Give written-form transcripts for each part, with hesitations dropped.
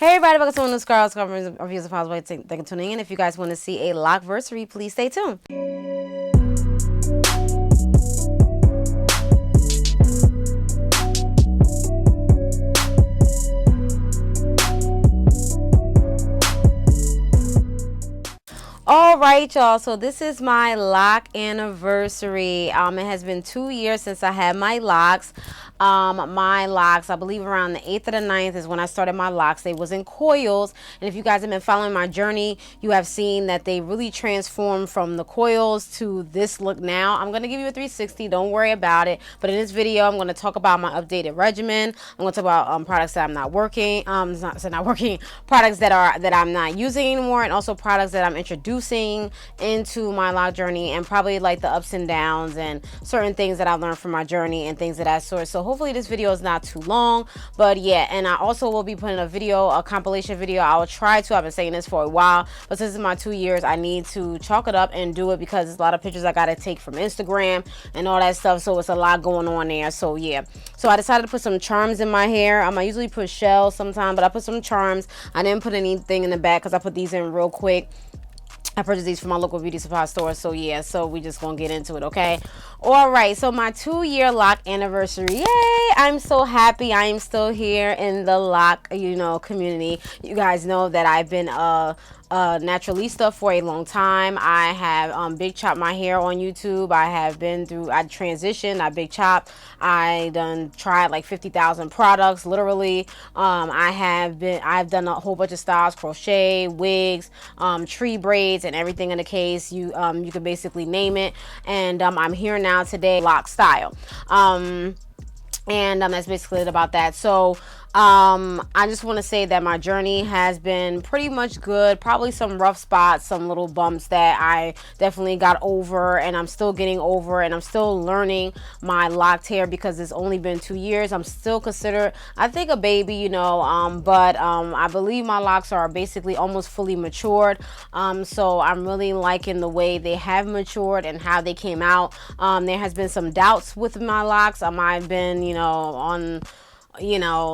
Hey everybody, welcome to one of the Scarlet's reviews of House. Thank you for tuning in. If you guys want to see a Loc Anniversary, please stay tuned. All right, y'all, so this is my Loc Anniversary. It has been 2 years since I had my locks. I believe around the 8th or the 9th is when I started my locks. They was in coils, and if you guys have been following my journey, you have seen that they really transformed from the coils to this look now. I'm going to give you a 360, don't worry about it, but in this video, I'm going to talk about my updated regimen. I'm going to talk about products that I'm not working, products that I'm not using anymore, and also products that I'm introducing into my lock journey, and probably like the ups and downs and certain things that I learned from my journey and things of that sort. So hopefully this video is not too long, but yeah, and I also will be putting a compilation video. I will try to. I've been saying this for a while, but since it's my 2 years, I need to chalk it up and do it because there's a lot of pictures I got to take from Instagram and all that stuff, so it's a lot going on there. So yeah, so I decided to put some charms in my hair. I usually put shells sometimes, but I put some charms. I didn't put anything in the back because I put these in real quick. I purchased these from my local beauty supply store. So yeah, so we just gonna get into it, okay? All right, so my 2-year Loc Anniversary. Yay! I'm so happy I am still here in the Loc, community. You guys know that I've been a naturalista for a long time. I have big chopped my hair on YouTube. I transitioned, I big chopped. I done tried like 50,000 products, literally. I've done a whole bunch of styles, crochet, wigs, tree braids, and everything in the case. You can basically name it. And I'm here now today, Loc style. And that's basically it about that. So I just want to say that my journey has been pretty much good. Probably some rough spots, some little bumps that I definitely got over, and I'm still getting over, and I'm still learning my locked hair because it's only been 2 years. I'm still considered, I think, a baby, but I believe my locks are basically almost fully matured. So I'm really liking the way they have matured and how they came out. There has been some doubts with my locks. I've been,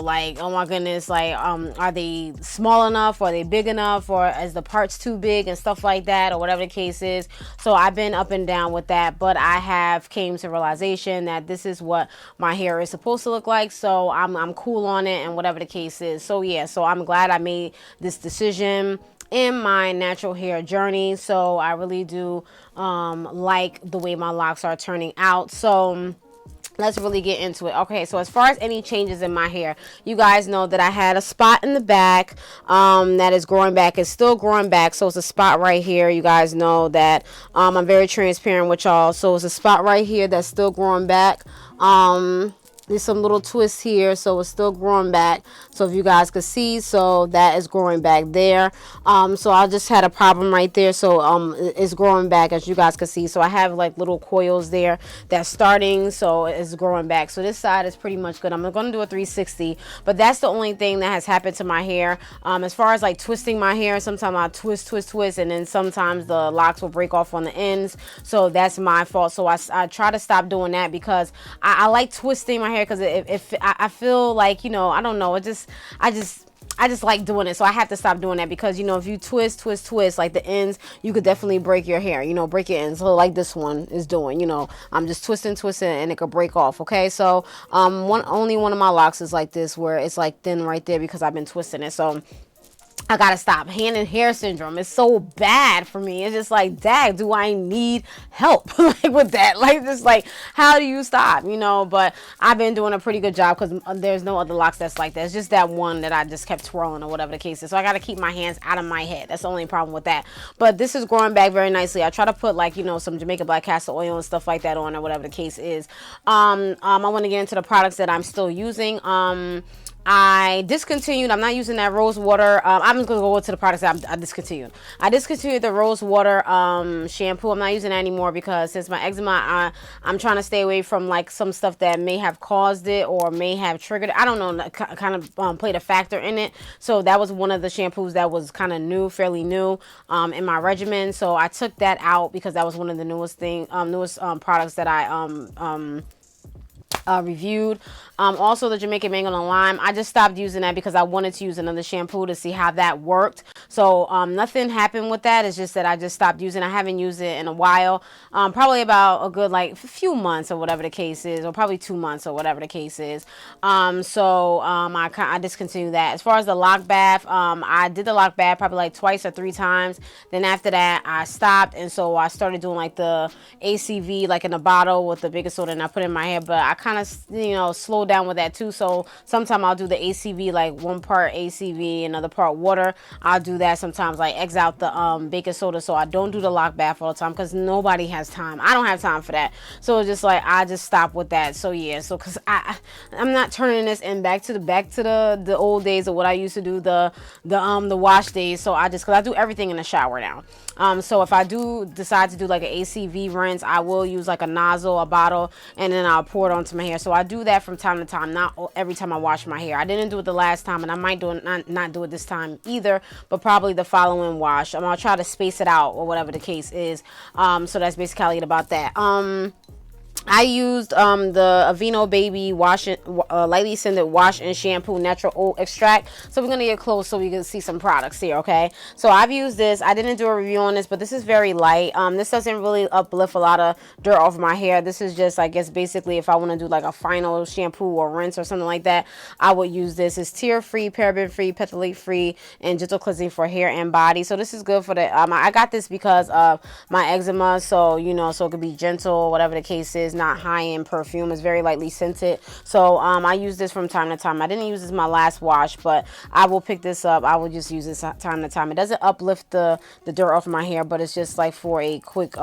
like, oh my goodness, like, are they small enough, or are they big enough, or is the parts too big and stuff like that, or whatever the case is. So I've been up and down with that, but I have came to realization that this is what my hair is supposed to look like. So I'm cool on it, and whatever the case is. So yeah, so I'm glad I made this decision in my natural hair journey. So I really do like the way my locks are turning out. So let's really get into it. Okay, so as far as any changes in my hair, you guys know that I had a spot in the back that is growing back. It's still growing back, so it's a spot right here. You guys know that I'm very transparent with y'all. So it's a spot right here that's still growing back. There's some little twists here, so it's still growing back. So if you guys could see, so that is growing back there. So I just had a problem right there. So it's growing back, as you guys can see. So I have like little coils there that's starting, so it's growing back. So this side is pretty much good. I'm going to do a 360, but that's the only thing that has happened to my hair. As far as like twisting my hair, sometimes I twist, and then sometimes the locks will break off on the ends. So that's my fault. So I try to stop doing that because I like twisting my hair, because if I feel like, I don't know, I just like doing it. So I have to stop doing that because, if you twist like the ends, you could definitely break your hair, break your ends. So like this one is doing, I'm just twisting and it could break off. Okay, so only one of my locks is like this, where it's like thin right there because I've been twisting it. So I gotta stop. Hand and hair syndrome is so bad for me. It's just like, dang, do I need help like with that? Like, just like, how do you stop? But I've been doing a pretty good job because there's no other locks that's like that. It's just that one that I just kept twirling or whatever the case is. So I gotta keep my hands out of my head. That's the only problem with that. But this is growing back very nicely. I try to put like, some Jamaican black castor oil and stuff like that on, or whatever the case is. I want to get into the products that I'm still using. I discontinued. I'm not using that rose water. I'm just going to go to the products that I discontinued. I discontinued the rose water shampoo. I'm not using that anymore because since my eczema, I'm trying to stay away from like some stuff that may have caused it or may have triggered it. I don't know, kind of played a factor in it. So that was one of the shampoos that was kind of new, fairly new in my regimen. So I took that out because that was one of the newest products that I reviewed. Also the Jamaican Mango and Lime, I just stopped using that because I wanted to use another shampoo to see how that worked. So nothing happened with that. It's just that I just stopped using. I haven't used it in a while, probably about a good like few months or whatever the case is, or probably 2 months or whatever the case is. I discontinued that. As far as the Loc bath, I did the Loc bath probably like twice or 3 times. Then after that I stopped, and so I started doing like the ACV like in a bottle with the baking soda, and I put it in my hair. But I kind of slowed down with that too. So sometimes I'll do the ACV, like 1 part ACV, another part water. I'll do that sometimes, like X out the baking soda. So I don't do the Loc bath all the time because nobody has time. I don't have time for that. So it's just like I just stop with that. So yeah, so because I'm not turning this in back to the old days of what I used to do, the wash days. So because I do everything in the shower now. So if I do decide to do like an ACV rinse, I will use like a nozzle, a bottle, and then I'll pour it onto my hair. So I do that from time to time, not every time I wash my hair. I didn't do it the last time, and I might not do it this time either, but probably the following wash. I'll try to space it out or whatever the case is. So that's basically it about that. I used the Aveeno Baby lightly scented wash and shampoo natural oat extract. So we're going to get close so we can see some products here, okay? So I've used this. I didn't do a review on this, but this is very light. This doesn't really uplift a lot of dirt off my hair. This is just, I guess, basically if I want to do like a final shampoo or rinse or something like that, I would use this. It's tear-free, paraben-free, phthalate-free, and gentle cleansing for hair and body. So this is good for the, I got this because of my eczema. So, so it could be gentle, whatever the case is. Not high in perfume. It's very lightly scented. So I use this from time to time. I didn't use this my last wash, but I will pick this up. I will just use this time to time. It doesn't uplift the dirt off my hair, but it's just like for a quick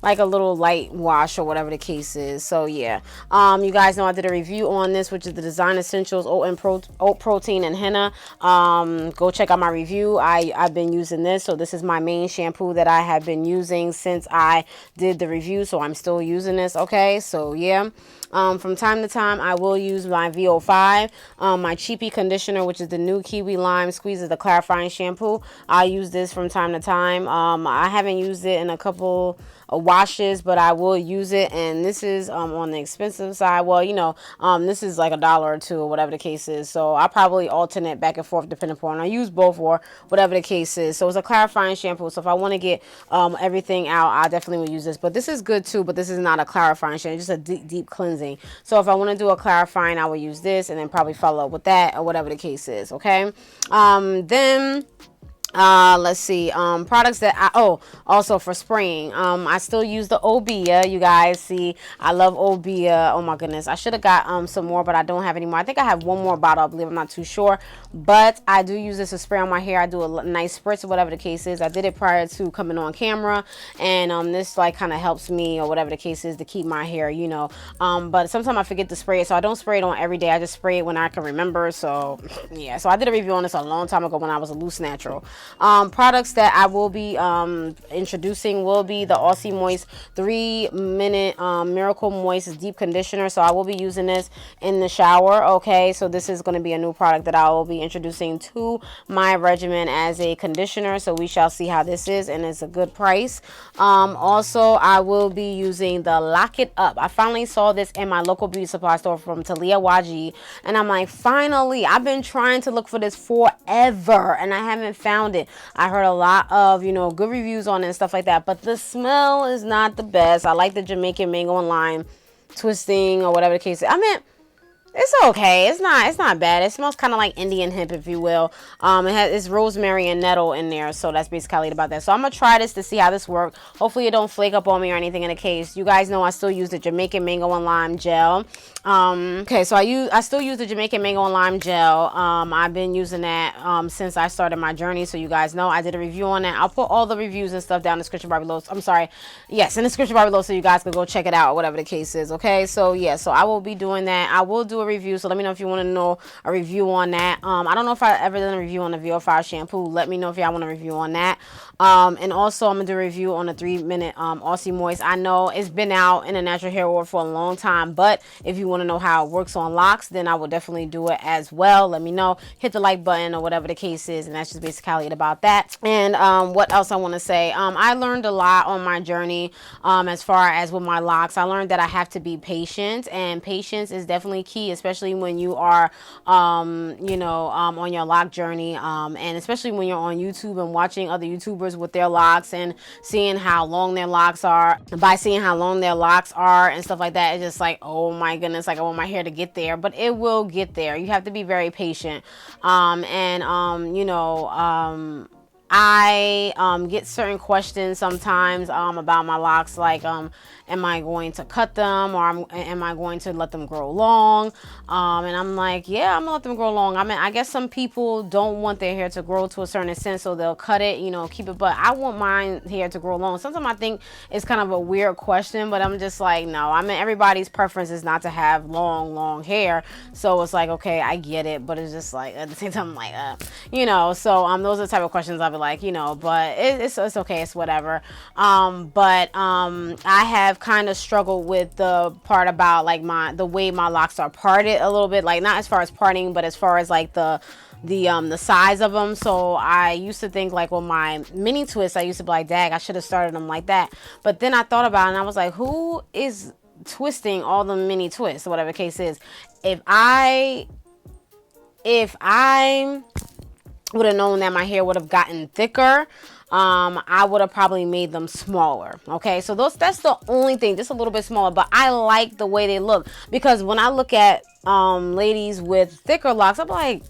like a little light wash or whatever the case is. So yeah, you guys know I did a review on this, which is the Design Essentials oat protein and henna. Go check out my review. I've been using this, so this is my main shampoo that I have been using since I did the review, so I'm still using this. Okay, so yeah. From time to time, I will use my VO5, my cheapy conditioner, which is the new Kiwi Lime Squeeze, the clarifying shampoo. I use this from time to time. I haven't used it in a couple washes, but I will use it, and this is on the expensive side. Well, this is like $1 or $2 or whatever the case is, so I probably alternate back and forth depending upon I use both or whatever the case is. So it's a clarifying shampoo, so if I want to get everything out, I definitely will use this. But this is good too, but this is not a clarifying shampoo, just a deep cleansing. So if I want to do a clarifying, I will use this and then probably follow up with that or whatever the case is. Okay, then let's see, products that also for spraying, I still use the Obia. You guys see, I love Obia. Oh my goodness, I should have got some more, but I don't have any more. I think I have one more bottle, I believe. I'm not too sure, but I do use this to spray on my hair. I do a nice spritz or whatever the case is. I did it prior to coming on camera, and this like kind of helps me or whatever the case is to keep my hair, but sometimes I forget to spray it, so I don't spray it on every day. I just spray it when I can remember. So yeah, so I did a review on this a long time ago when I was a loose natural. Products that I will be introducing will be the Aussie Moist 3-minute Miracle Moist Deep Conditioner. So I will be using this in the shower. Okay, so this is going to be a new product that I will be introducing to my regimen as a conditioner. So we shall see how this is, and it's a good price. Also, I will be using the Lock It Up. I finally saw this in my local beauty supply store from Talia YG, and I'm like, finally, I've been trying to look for this forever, and I haven't found it. I heard a lot of, good reviews on it and stuff like that, but the smell is not the best. I like the Jamaican Mango and Lime twisting or whatever the case is. I mean, it's okay. It's not bad. It smells kind of like Indian hemp, if you will. It's rosemary and nettle in there, so that's basically about that. So I'm gonna try this to see how this works. Hopefully it don't flake up on me or anything in the case. You guys know I still use the Jamaican Mango and Lime gel. Okay, so I still use the Jamaican Mango and Lime gel. I've been using that since I started my journey, so you guys know I did a review on that. I'll put all the reviews and stuff down in the description bar below. I'm sorry, yes, in the description bar below, so you guys can go check it out or whatever the case is. Okay, so yeah, so I will be doing that. I will do a review, so let me know if you want to know a review on that. I don't know if I ever done a review on the VO5 shampoo. Let me know if y'all want a review on that. And also I'm gonna do a review on the 3-minute Aussie Moist. I know it's been out in the natural hair world for a long time, but if you want want to know how it works on locks, then I will definitely do it as well. Let me know. Hit the like button or whatever the case is. And that's just basically it about that. And what else I want to say? I learned a lot on my journey as far as with my locks. I learned that I have to be patient, and patience is definitely key, especially when you are, on your lock journey, and especially when you're on YouTube and watching other YouTubers with their locks and seeing how long their locks are. And by seeing how long their locks are and stuff like that, it's just like, oh my goodness, like I want my hair to get there, but it will get there. You have to be very patient. I get certain questions sometimes about my locks, like am I going to cut them, or am I going to let them grow long? And I'm like, yeah, I'm gonna let them grow long. I mean, I guess some people don't want their hair to grow to a certain extent, so they'll cut it, keep it, but I want my hair to grow long. Sometimes I think it's kind of a weird question, but I'm just like, no, I mean, everybody's preference is not to have long hair, so it's like, okay, I get it, but it's just like, at the same time, I'm like, so those are the type of questions I'll be like, but it's okay, it's whatever. I have kind of struggled with the part about like the way my locks are parted a little bit, like not as far as parting, but as far as like the size of them. So I used to think like with my mini twists, I used to be like, dag, I should have started them like that. But then I thought about it and I was like, who is twisting all the mini twists or whatever the case is? If I would have known that my hair would have gotten thicker, I would have probably made them smaller. Okay, so that's the only thing, just a little bit smaller, but I like the way they look, because when I look at ladies with thicker locks, I'm like,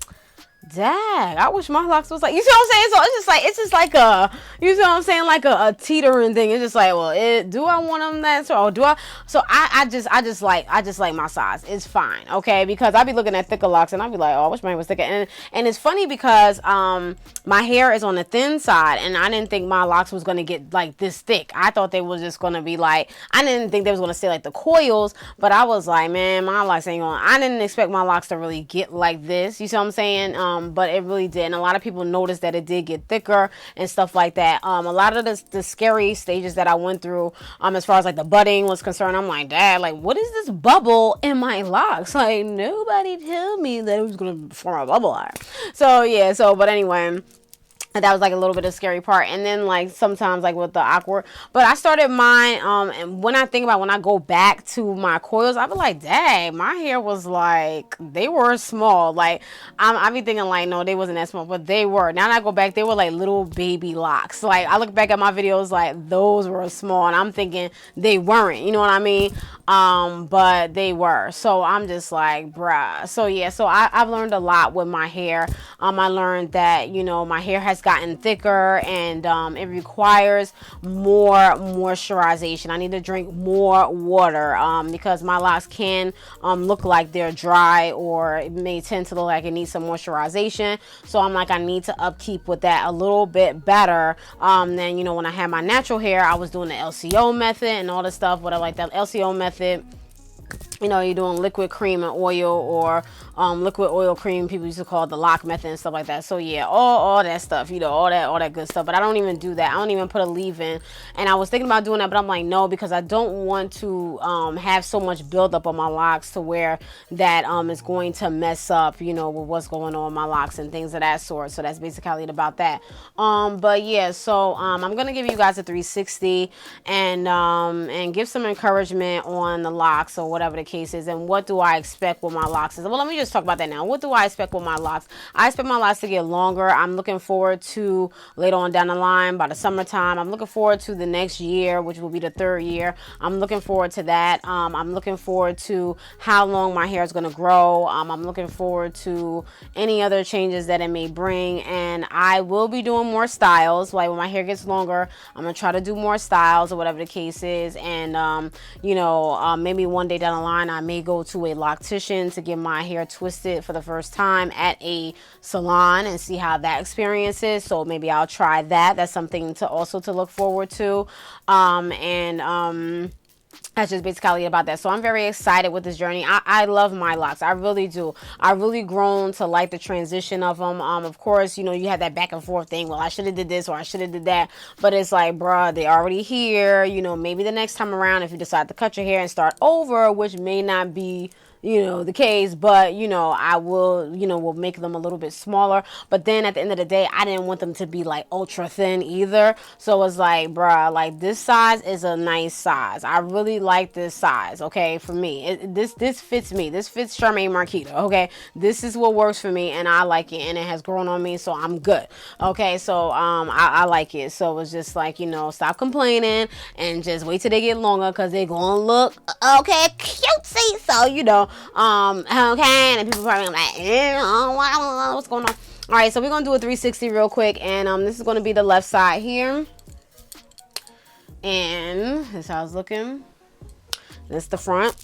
dang, I wish my locks was like, you see what I'm saying? So it's just like a, you see what I'm saying, like a teetering thing. It's just like, well, do I want them that, or do I? So I just like my size. It's fine, okay? Because I be looking at thicker locks and I be like, oh, I wish mine was thicker. And it's funny because my hair is on the thin side, and I didn't think my locks was gonna get like this thick. I thought they was just gonna be like, I didn't think they was gonna stay like the coils, but I was like, man, my locks ain't going. I didn't expect my locks to really get like this. You see what I'm saying? But it really did, and a lot of people noticed that it did get thicker and stuff like that. A lot of the scary stages that I went through, as far as like the budding was concerned, I'm like, dad, like, what is this bubble in my locks? Like, nobody told me that it was gonna form a bubble. So yeah, but anyway, that was like a little bit of scary part. And then like sometimes like with the awkward, but I started mine, and when I think about when I go back to my coils, I be like, dang, my hair was like, they were small. Like I be thinking like, no, they wasn't that small, but they were. Now that I go back, they were like little baby locks. Like I look back at my videos, like those were small, and I'm thinking they weren't, you know what I mean? But they were. So I'm just like, bruh. So yeah, so I've learned a lot with my hair. I learned that, my hair has gotten thicker, and it requires more moisturization. I need to drink more water because my locks can look like they're dry, or it may tend to look like it needs some moisturization. So I'm like, I need to upkeep with that a little bit better than, when I had my natural hair. I was doing the LCO method and all the stuff, whatever, like that LCO method. You're doing liquid cream and oil, or liquid oil cream, people used to call it the lock method and stuff like that. So yeah, all that stuff, all that good stuff. But I don't even do that. I don't even put a leave-in. And I was thinking about doing that, but I'm like, no, because I don't want to have so much buildup on my locks to where that is going to mess up, with what's going on with my locks and things of that sort. So that's basically it about that. But yeah, so I'm gonna give you guys a 360 and give some encouragement on the locks or whatever the case is, and what do I expect with my locks. Well, let me just talk about that now. What do I expect with my locks? I expect my locks to get longer. I'm looking forward to later on down the line, by the summertime. I'm looking forward to the next year, which will be the 3rd year. I'm looking forward to that. I'm looking forward to how long my hair is going to grow. I'm looking forward to any other changes that it may bring, and I will be doing more styles. Like when my hair gets longer, I'm going to try to do more styles or whatever the case is, and maybe one day down the line I may go to a loctician to get my hair twisted for the first time at a salon and see how that experience is. So maybe I'll try that. That's something to also to look forward to. That's just basically about that. So I'm very excited with this journey. I love my locks. I really do. I really grown to like the transition of them. Of course, you had that back and forth thing. Well, I should have did this or I should have did that. But it's like, bruh, they already here. Maybe the next time around, if you decide to cut your hair and start over, which may not be the case, but I will will make them a little bit smaller. But then at the end of the day, I didn't want them to be like ultra thin either, so it's like, bruh, like this size is a nice size. I really like this size. Okay, for me, this fits me. This fits Charmaine Marquita. Okay, this is what works for me, and I like it, and it has grown on me, so I'm good. Okay, so I like it. So it's just like, stop complaining and just wait till they get longer, because they're gonna look okay cutesy. So okay, and people probably like, what's going on? All right, so we're gonna do a 360 real quick, and this is gonna be the left side here, and this is how it's looking. This is the front.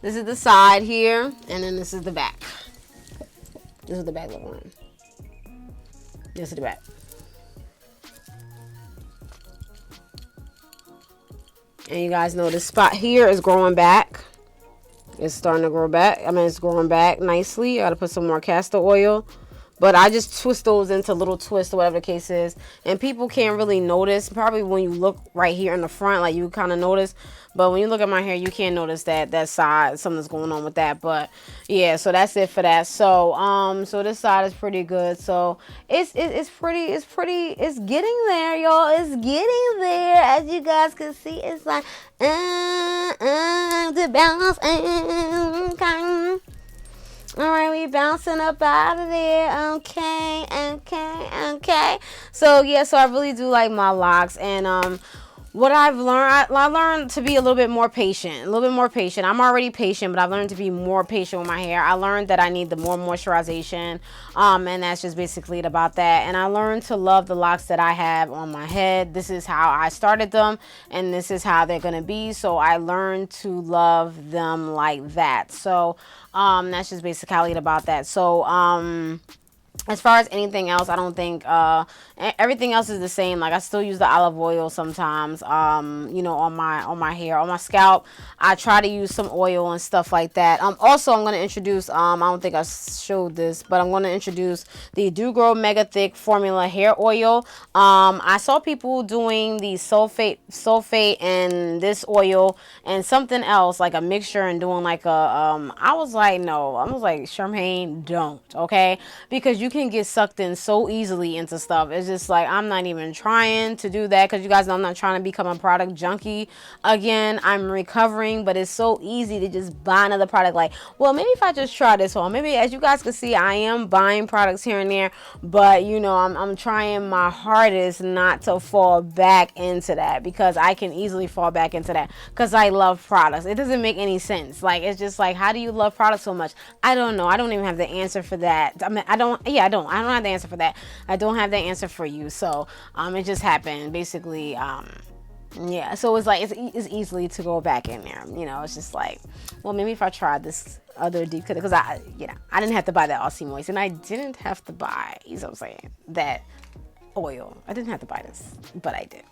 This is the side here, and then this is the back. This is the back looking one. This is the back. And you guys know this spot here is growing back. It's starting to grow back. I mean, it's growing back nicely. I gotta put some more castor oil. But I just twist those into little twists or whatever the case is. And people can't really notice. Probably when you look right here in the front, like you kind of notice. But when you look at my hair, you can't notice that side. Something's going on with that. But yeah, so that's it for that. So so this side is pretty good. So it's getting there, y'all. It's getting there. As you guys can see, it's like the balance. All right, we bouncing up out of there. Okay. So yeah, so I really do like my locks, and what I've learned, I learned to be a little bit more patient. I'm already patient, but I've learned to be more patient with my hair. I learned that I need the more moisturization, and that's just basically it about that. And I learned to love the locks that I have on my head. This is how I started them, and this is how they're gonna be. So I learned to love them like that. So that's just basically it about that. So as far as anything else, I don't think everything else is the same. Like I still use the olive oil sometimes, on my hair, on my scalp. I try to use some oil and stuff like that. Also, I'm going to introduce, I don't think I showed this, but I'm going to introduce the Do Grow Mega Thick Formula Hair Oil. I saw people doing the sulfate and this oil and something else, like a mixture, and doing like a, I was like, no. I was like, Charmaine, don't, okay? Because you can get sucked in so easily into stuff. It's just like, I'm not even trying to do that, because you guys know I'm not trying to become a product junkie again. I'm recovering, but it's so easy to just buy another product. Like, well, maybe if I just try this one. Maybe, as you guys can see, I am buying products here and there, but I'm trying my hardest not to fall back into that, because I can easily fall back into that because I love products. It doesn't make any sense. Like, it's just like, how do you love products so much? I don't know. I don't even have the answer for that. I mean, I don't have the answer for that. I don't have the answer for you. So it just happened basically. Yeah, so it's like it's easily to go back in there. It's just like, well, maybe if I tried this other deep cut, because I didn't have to buy that Aussie Moist, and I didn't have to buy, you know what I'm saying, that oil. I didn't have to buy this, but I did.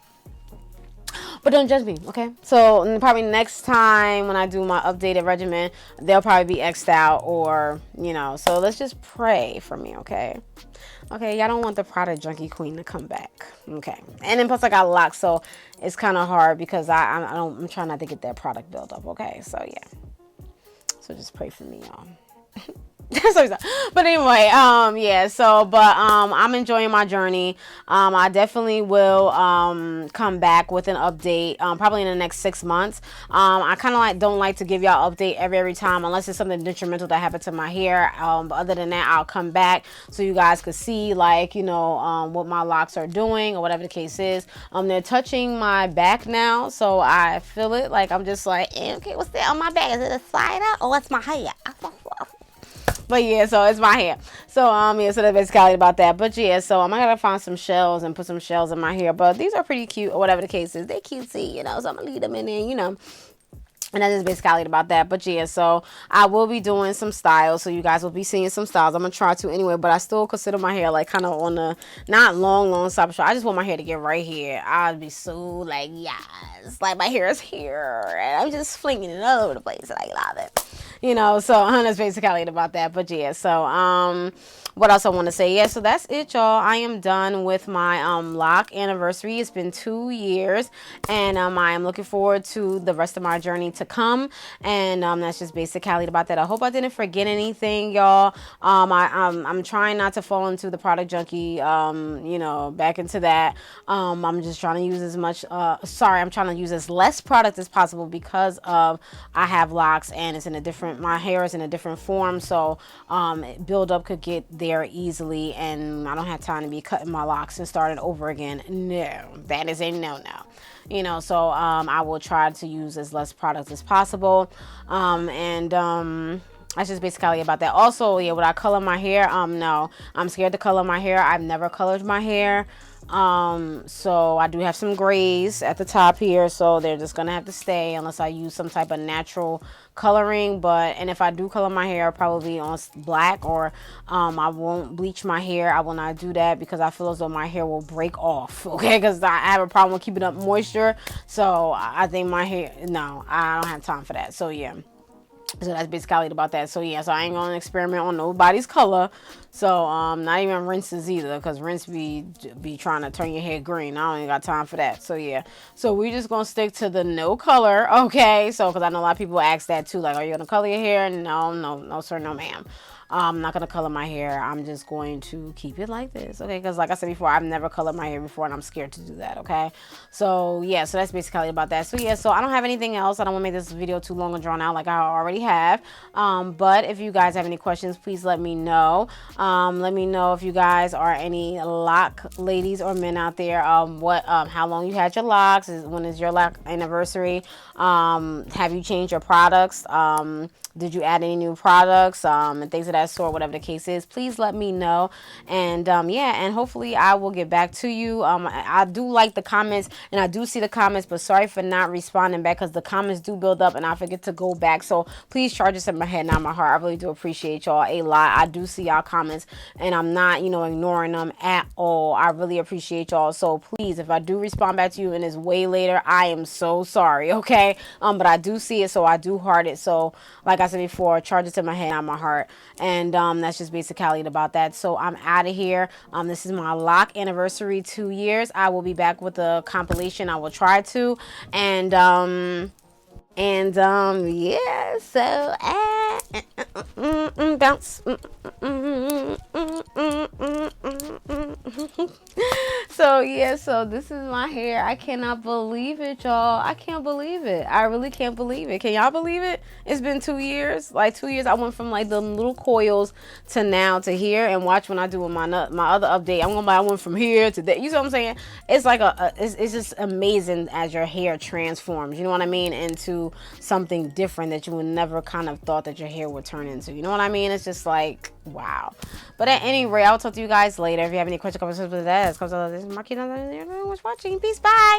But don't judge me, okay? So probably next time when I do my updated regimen, they'll probably be X'd out, or so let's just pray for me, okay? Okay, y'all don't want the product junkie queen to come back, okay? And then plus I got locks, so it's kind of hard, because I'm trying not to get that product build up, okay? So yeah, so just pray for me, y'all. But anyway, yeah, so but I'm enjoying my journey. I definitely will come back with an update probably in the next 6 months. I kind of don't like to give y'all update every time, unless it's something detrimental that happened to my hair. But other than that, I'll come back so you guys could see, like, what my locks are doing, or whatever the case is. They're touching my back now, so I feel it. Like, I'm just like, okay, what's that on my back? Is it a side out? Oh, it's my hair. But yeah, so it's my hair. So yeah, so that's basically about that. But yeah, so I'm gonna find some shells and put some shells in my hair. But these are pretty cute, or whatever the case is. They cutesy, so I'm gonna leave them in there, And that is basically about that. But yeah, so I will be doing some styles. So you guys will be seeing some styles. I'm going to try to anyway. But I still consider my hair like kind of on the, not long stop short. I just want my hair to get right here. I'll be so like, yes. Like my hair is here. And I'm just flinging it all over the place. And I love it. You know, so that's basically it about that. But yeah, so what else I want to say? Yeah, so that's it, y'all. I am done with my Loc Anniversary. It's been 2 years, and I am looking forward to the rest of my journey to come. And that's just basically about that. I hope I didn't forget anything, y'all. I'm trying not to fall into the product junkie, you know, back into that. I'm just trying to use as much I'm trying to use as less product as possible because of I have locks and it's in a different, my hair is in a different form, so build up could get there easily, and I don't have time to be cutting my locks and starting over again. No, that is a no. You know, so I will try to use as less product as possible, and that's just basically about that. Also, yeah, would I color my hair? No, I'm scared to color my hair. I've never colored my hair. So I do have some grays at the top here, so they're just gonna have to stay unless I use some type of natural coloring. And if I do color my hair, probably on black, or I won't bleach my hair. I will not do that because I feel as though my hair will break off, okay, because I have a problem with keeping up moisture. So I think my hair, no, I don't have time for that. So yeah, so that's basically about that. So yeah, so I ain't gonna experiment on nobody's color. So not even rinses either, because rinse be trying to turn your hair green. I don't even got time for that. So yeah, so we just gonna stick to the no color, okay? So because I know a lot of people ask that too, like, are you gonna color your hair? No sir, no ma'am. I'm not gonna color my hair. I'm just going to keep it like this, okay? Because like I said before, I've never colored my hair before, and I'm scared to do that, okay? So yeah, so that's basically about that. So yeah, so I don't have anything else. I don't want to make this video too long and drawn out like I already have. But if you guys have any questions, please let me know. Let me know if you guys are any loc ladies or men out there. How long you had your locks? When is your Loc Anniversary? Have you changed your products? Did you add any new products, and things of that sort, whatever the case is? Please let me know. And yeah, and hopefully I will get back to you. I do like the comments, and I do see the comments, but sorry for not responding back, because the comments do build up and I forget to go back. So please charge this in my head, not my heart. I really do appreciate y'all a lot. I do see y'all comments, and I'm not, you know, ignoring them at all. I really appreciate y'all. So please, if I do respond back to you and it's way later, I am so sorry, okay? But I do see it, so I do heart it. So like I said before, charge it to my head, not my heart. And that's just basically about that. So I'm out of here. This is my Loc Anniversary 2 years. I will be back with a compilation. I will try to. And yeah, so bounce. So yeah, so this is my hair. I cannot believe it, y'all. I can't believe it. I really can't believe it. Can y'all believe it? It's been 2 years. Like 2 years. I went from like the little coils to now to here. And watch when I do my other update. I went from here to there. You see what I'm saying? It's like it's just amazing as your hair transforms. You know what I mean? Into something different that you would never kind of thought that your hair would turn into. You know what I mean? It's just like, wow. But at any rate, I'll talk to you guys later. If you have any questions, comments, with that, this is Marky. Thanks for watching. Peace. Bye.